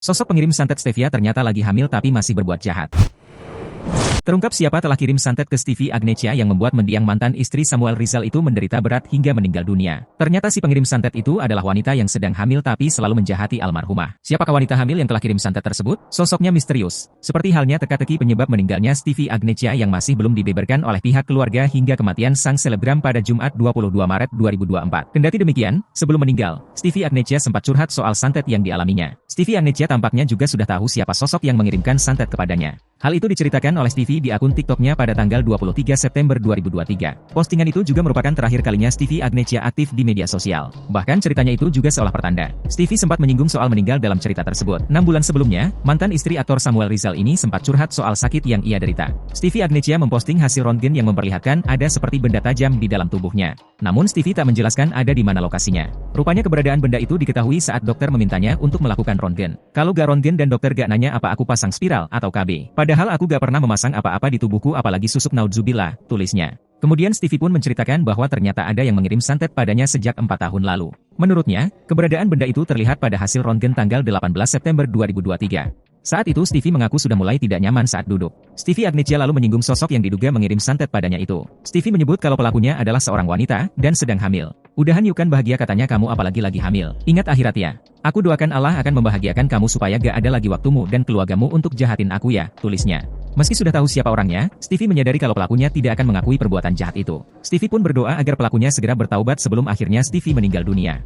Sosok pengirim santet Stevia ternyata lagi hamil tapi masih berbuat jahat. Terungkap siapa telah kirim santet ke Stevie Agnecia yang membuat mendiang mantan istri Samuel Rizal itu menderita berat hingga meninggal dunia. Ternyata si pengirim santet itu adalah wanita yang sedang hamil tapi selalu menjahati almarhumah. Siapakah wanita hamil yang telah kirim santet tersebut? Sosoknya misterius. Seperti halnya teka-teki penyebab meninggalnya Stevie Agnecia yang masih belum dibeberkan oleh pihak keluarga hingga kematian sang selebgram pada Jumat 22 Maret 2024. Kendati demikian, sebelum meninggal, Stevie Agnecia sempat curhat soal santet yang dialaminya. Stevie Agnecia tampaknya juga sudah tahu siapa sosok yang mengirimkan santet kepadanya. Hal itu diceritakan oleh Stevie di akun TikToknya pada tanggal 23 September 2023. Postingan itu juga merupakan terakhir kalinya Stevie Agnecia aktif di media sosial. Bahkan ceritanya itu juga seolah pertanda. Stevie sempat menyinggung soal meninggal dalam cerita tersebut. 6 bulan sebelumnya, mantan istri aktor Samuel Rizal ini sempat curhat soal sakit yang ia derita. Stevie Agnecia memposting hasil röntgen yang memperlihatkan ada seperti benda tajam di dalam tubuhnya. Namun Stevie tak menjelaskan ada di mana lokasinya. Rupanya keberadaan benda itu diketahui saat dokter memintanya untuk melakukan röntgen. Kalau gak röntgen dan dokter gak nanya apa aku pasang spiral atau KB. Padahal aku gak pernah memasang apa-apa di tubuhku apalagi susuk naudzubillah, tulisnya. Kemudian Stevie pun menceritakan bahwa ternyata ada yang mengirim santet padanya sejak 4 tahun lalu. Menurutnya, keberadaan benda itu terlihat pada hasil röntgen tanggal 18 September 2023. Saat itu Stevie mengaku sudah mulai tidak nyaman saat duduk. Stevie Agnecia lalu menyinggung sosok yang diduga mengirim santet padanya itu. Stevie menyebut kalau pelakunya adalah seorang wanita dan sedang hamil. Udahan yuk kan bahagia katanya kamu apalagi lagi hamil. Ingat akhirat ya. Aku doakan Allah akan membahagiakan kamu supaya gak ada lagi waktumu dan keluargamu untuk jahatin aku ya, tulisnya. Meski sudah tahu siapa orangnya, Stevie menyadari kalau pelakunya tidak akan mengakui perbuatan jahat itu. Stevie pun berdoa agar pelakunya segera bertaubat sebelum akhirnya Stevie meninggal dunia.